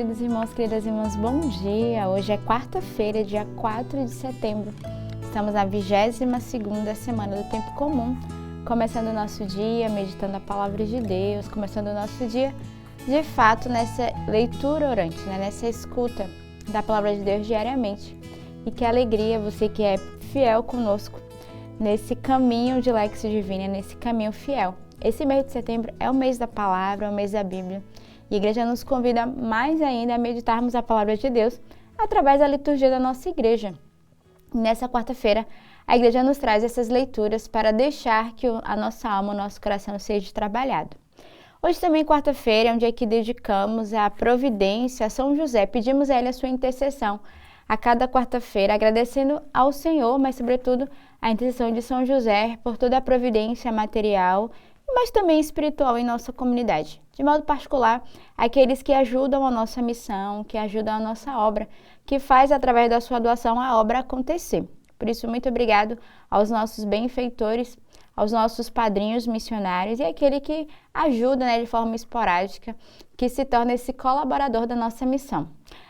queridos irmãos, queridas irmãs, bom dia! Hoje é quarta-feira, dia 4 de setembro. Estamos na 22ª semana do Tempo Comum, começando o nosso dia, meditando a Palavra de Deus, começando o nosso dia, de fato, nessa leitura orante, nessa escuta da Palavra de Deus diariamente. E que alegria você que é fiel conosco nesse caminho de Lexio Divina, nesse caminho fiel. Esse mês de setembro é o mês da Palavra, é o mês da Bíblia. E a igreja nos convida mais ainda a meditarmos a Palavra de Deus através da liturgia da nossa igreja. Nessa quarta-feira, a igreja nos traz essas leituras para deixar que a nossa alma, o nosso coração seja trabalhado. Hoje também, quarta-feira, é um dia que dedicamos à providência a São José. Pedimos a ele a sua intercessão a cada quarta-feira, agradecendo ao Senhor, mas sobretudo a intercessão de São José por toda a providência material, mas também espiritual em nossa comunidade. De modo particular, aqueles que ajudam a nossa missão, que ajudam a nossa obra, que faz através da sua doação a obra acontecer. Por isso, muito obrigado aos nossos benfeitores, aos nossos padrinhos missionários e aquele que ajuda de forma esporádica, que se torna esse colaborador da nossa missão.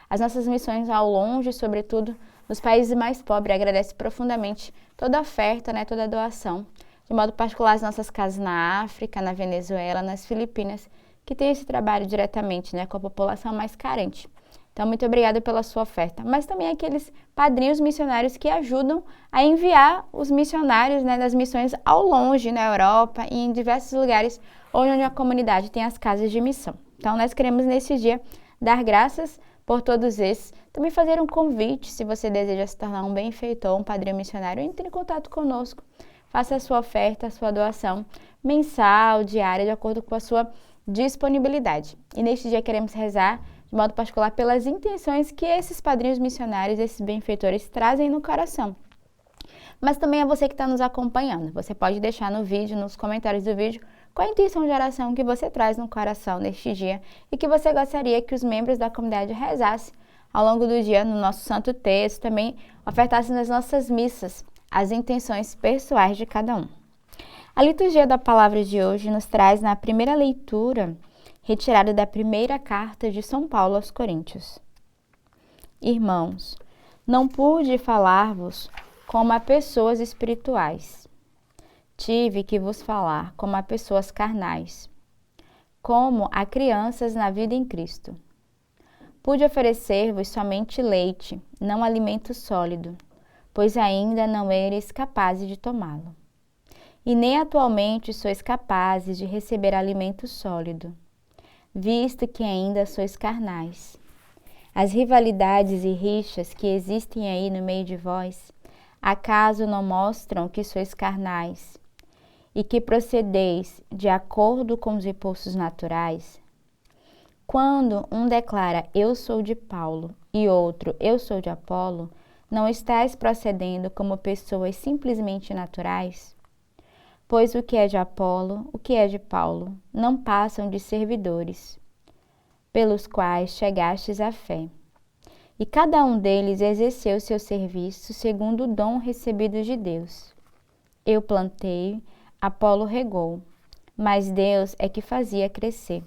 As nossas missões ao longe, sobretudo nos países mais pobres, agradece profundamente toda a oferta, toda a doação. De modo particular, as nossas casas na África, na Venezuela, nas Filipinas, que têm esse trabalho diretamente com a população mais carente. Então, muito obrigada pela sua oferta. Mas também aqueles padrinhos missionários que ajudam a enviar os missionários das missões ao longe, na Europa e em diversos lugares onde a comunidade tem as casas de missão. Então, nós queremos nesse dia dar graças por todos esses. Também fazer um convite, se você deseja se tornar um benfeitor, um padrinho missionário, entre em contato conosco. Faça a sua oferta, a sua doação mensal, diária, de acordo com a sua disponibilidade. E neste dia queremos rezar, de modo particular, pelas intenções que esses padrinhos missionários, esses benfeitores, trazem no coração. Mas também é você que está nos acompanhando. Você pode deixar no vídeo, nos comentários do vídeo, qual a intenção de oração que você traz no coração neste dia e que você gostaria que os membros da comunidade rezassem ao longo do dia no nosso Santo Texto, também ofertassem nas nossas missas as intenções pessoais de cada um. A liturgia da palavra de hoje nos traz na primeira leitura, retirada da primeira carta de São Paulo aos Coríntios. Irmãos, não pude falar-vos como a pessoas espirituais. Tive que vos falar como a pessoas carnais, como a crianças na vida em Cristo. Pude oferecer-vos somente leite, não alimento sólido, pois ainda não eres capazes de tomá-lo. E nem atualmente sois capazes de receber alimento sólido, visto que ainda sois carnais. As rivalidades e rixas que existem aí no meio de vós, acaso não mostram que sois carnais e que procedeis de acordo com os impulsos naturais? Quando um declara, eu sou de Paulo, e outro, eu sou de Apolo, não estais procedendo como pessoas simplesmente naturais? Pois o que é de Apolo, o que é de Paulo, não passam de servidores, pelos quais chegastes à fé. E cada um deles exerceu seu serviço segundo o dom recebido de Deus. Eu plantei, Apolo regou, mas Deus é que fazia crescer.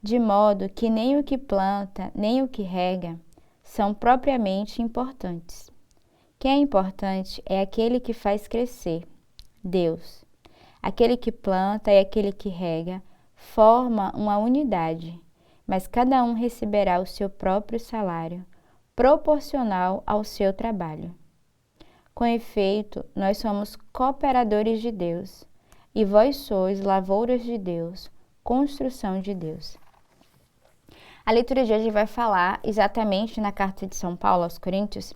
De modo que nem o que planta, nem o que rega, são propriamente importantes. Quem é importante é aquele que faz crescer, Deus. Aquele que planta e aquele que rega forma uma unidade, mas cada um receberá o seu próprio salário, proporcional ao seu trabalho. Com efeito, nós somos cooperadores de Deus, e vós sois lavouras de Deus, construção de Deus. A leitura de hoje vai falar exatamente na carta de São Paulo aos Coríntios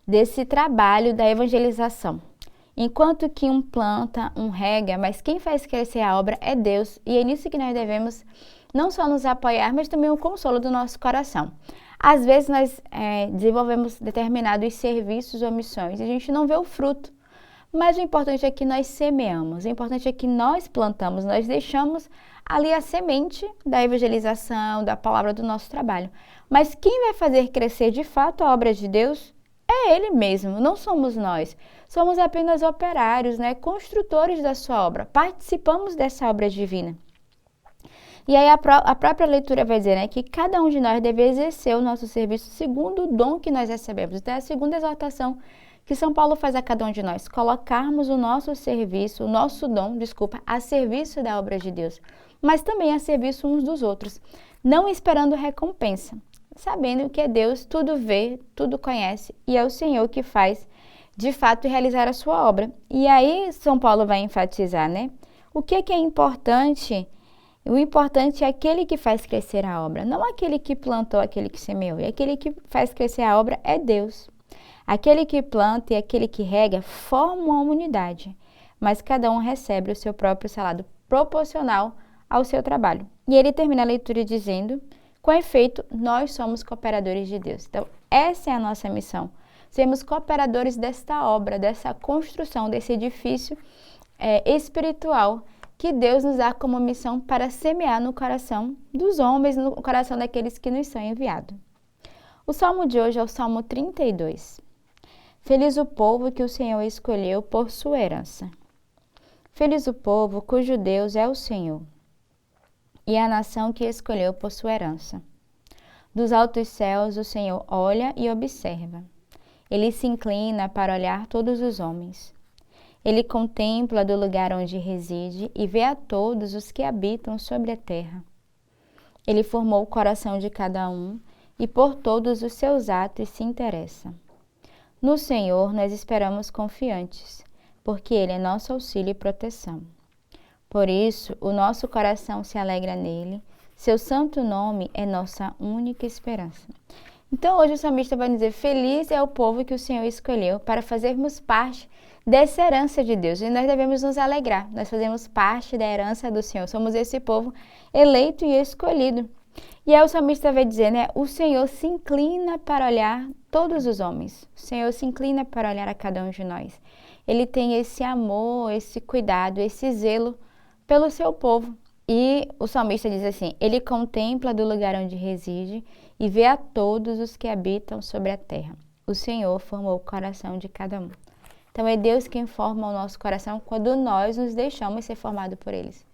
desse trabalho da evangelização. Enquanto que um planta, um rega, mas quem faz crescer a obra é Deus, e é nisso que nós devemos não só nos apoiar, mas também o consolo do nosso coração. Às vezes nós desenvolvemos determinados serviços ou missões e a gente não vê o fruto, mas o importante é que nós semeamos, o importante é que nós plantamos, nós deixamos ali a semente da evangelização, da palavra do nosso trabalho. Mas quem vai fazer crescer de fato a obra de Deus é Ele mesmo, não somos nós. Somos apenas operários, construtores da sua obra, participamos dessa obra divina. E aí a própria leitura vai dizer, né, que cada um de nós deve exercer o nosso serviço segundo o dom que nós recebemos. Então é a segunda exortação que São Paulo faz a cada um de nós, colocarmos o nosso serviço, o nosso dom, a serviço da obra de Deus, mas também a serviço uns dos outros, não esperando recompensa, sabendo que é Deus, tudo vê, tudo conhece, e é o Senhor que faz, de fato, realizar a sua obra. E aí São Paulo vai enfatizar, né? O que é importante? O importante é aquele que faz crescer a obra, não aquele que plantou, aquele que semeou. E aquele que faz crescer a obra é Deus. Aquele que planta e aquele que rega formam uma unidade, mas cada um recebe o seu próprio salário proporcional ao seu trabalho. E ele termina a leitura dizendo, com efeito, nós somos cooperadores de Deus. Então, essa é a nossa missão. Sermos cooperadores desta obra, dessa construção, desse edifício espiritual que Deus nos dá como missão para semear no coração dos homens, no coração daqueles que nos são enviados. O salmo de hoje é o Salmo 32. Feliz o povo que o Senhor escolheu por sua herança. Feliz o povo cujo Deus é o Senhor, e a nação que escolheu por sua herança. Dos altos céus o Senhor olha e observa. Ele se inclina para olhar todos os homens. Ele contempla do lugar onde reside e vê a todos os que habitam sobre a terra. Ele formou o coração de cada um e por todos os seus atos se interessa. No Senhor nós esperamos confiantes, porque Ele é nosso auxílio e proteção. Por isso, o nosso coração se alegra nele, seu santo nome é nossa única esperança. Então, hoje o salmista vai dizer, feliz é o povo que o Senhor escolheu para fazermos parte dessa herança de Deus. E nós devemos nos alegrar, nós fazemos parte da herança do Senhor, somos esse povo eleito e escolhido. E aí o salmista vai dizer, né, o Senhor se inclina para olhar todos os homens, o Senhor se inclina para olhar a cada um de nós. Ele tem esse amor, esse cuidado, esse zelo pelo seu povo. E o salmista diz assim, ele contempla do lugar onde reside e vê a todos os que habitam sobre a terra. O Senhor formou o coração de cada um. Então é Deus quem forma o nosso coração quando nós nos deixamos ser formados por eles.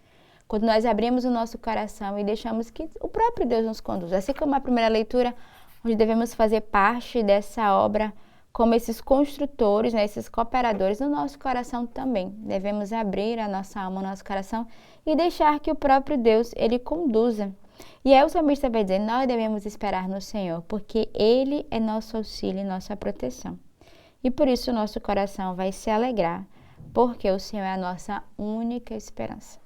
Quando nós abrimos o nosso coração e deixamos que o próprio Deus nos conduza. Assim como a primeira leitura, onde devemos fazer parte dessa obra como esses construtores, né, esses cooperadores no nosso coração também. Devemos abrir a nossa alma, o nosso coração e deixar que o próprio Deus, Ele conduza. E aí o salmista vai dizer, nós devemos esperar no Senhor, porque Ele é nosso auxílio e nossa proteção. E por isso o nosso coração vai se alegrar, porque o Senhor é a nossa única esperança.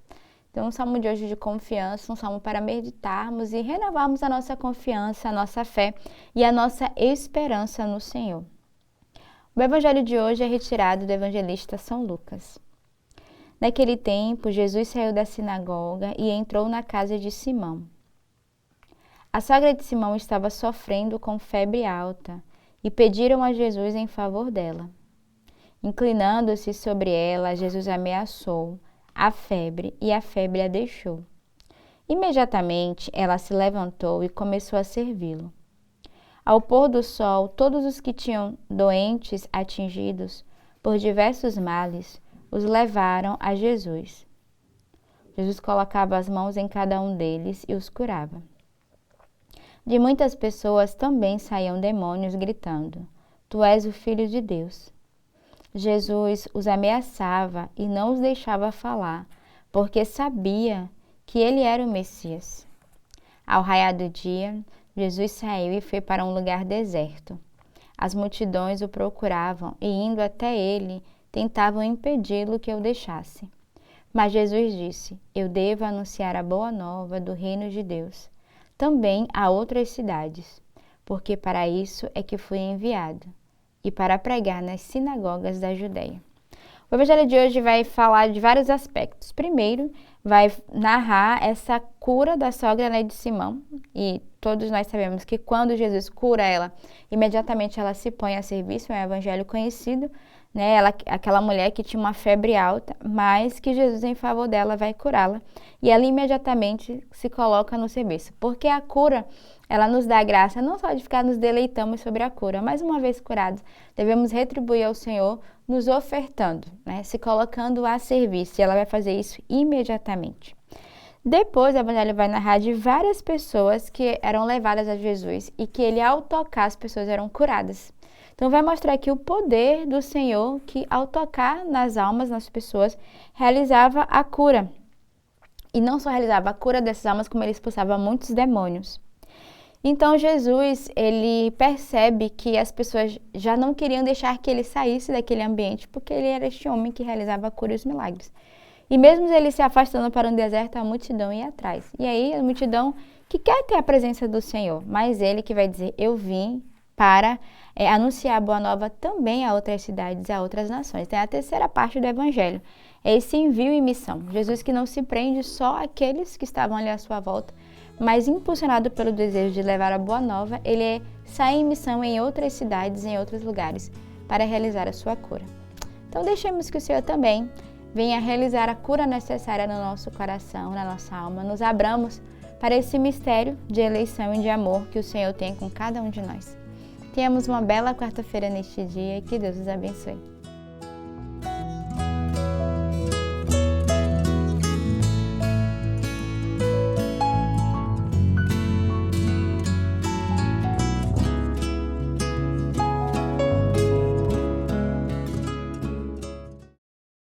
Então, um salmo de hoje de confiança, um salmo para meditarmos e renovarmos a nossa confiança, a nossa fé e a nossa esperança no Senhor. O evangelho de hoje é retirado do evangelista São Lucas. Naquele tempo, Jesus saiu da sinagoga e entrou na casa de Simão. A sogra de Simão estava sofrendo com febre alta e pediram a Jesus em favor dela. Inclinando-se sobre ela, Jesus ameaçou a febre e a febre a deixou. Imediatamente ela se levantou e começou a servi-lo. Ao pôr do sol, todos os que tinham doentes atingidos por diversos males os levaram a Jesus. Jesus colocava as mãos em cada um deles e os curava. De muitas pessoas também saíam demônios gritando: Tu és o Filho de Deus. Jesus os ameaçava e não os deixava falar, porque sabia que ele era o Messias. Ao raiar do dia, Jesus saiu e foi para um lugar deserto. As multidões o procuravam e, indo até ele, tentavam impedi-lo que o deixasse. Mas Jesus disse: Eu devo anunciar a boa nova do reino de Deus, também a outras cidades, porque para isso é que fui enviado, e para pregar nas sinagogas da Judeia. O evangelho de hoje vai falar de vários aspectos. Primeiro, vai narrar essa cura da sogra, né, de Simão. E todos nós sabemos que quando Jesus cura ela, imediatamente ela se põe a serviço, é um evangelho conhecido, né? Aquela mulher que tinha uma febre alta, mas que Jesus, em favor dela, vai curá-la. E ela imediatamente se coloca no serviço. Porque a cura, ela nos dá a graça não só de ficar nos deleitando sobre a cura, mas uma vez curados, devemos retribuir ao Senhor nos ofertando, né? Se colocando a serviço. E ela vai fazer isso imediatamente. Depois, o Evangelho vai narrar de várias pessoas que eram levadas a Jesus e que ele, ao tocar, as pessoas eram curadas. Então, vai mostrar aqui o poder do Senhor que, ao tocar nas almas, nas pessoas, realizava a cura. E não só realizava a cura dessas almas, como ele expulsava muitos demônios. Então, Jesus, ele percebe que as pessoas já não queriam deixar que ele saísse daquele ambiente, porque ele era este homem que realizava a cura e os milagres. E mesmo ele se afastando para um deserto, a multidão ia atrás. E aí, a multidão que quer ter a presença do Senhor, mas ele que vai dizer, eu vim para anunciar a boa nova também a outras cidades e a outras nações. Tem a terceira parte do Evangelho, é esse envio e missão. Jesus que não se prende só àqueles que estavam ali à sua volta, mas impulsionado pelo desejo de levar a boa nova, ele sai em missão em outras cidades, em outros lugares, para realizar a sua cura. Então deixemos que o Senhor também venha realizar a cura necessária no nosso coração, na nossa alma. Nos abramos para esse mistério de eleição e de amor que o Senhor tem com cada um de nós. Tenhamos uma bela quarta-feira neste dia e que Deus os abençoe.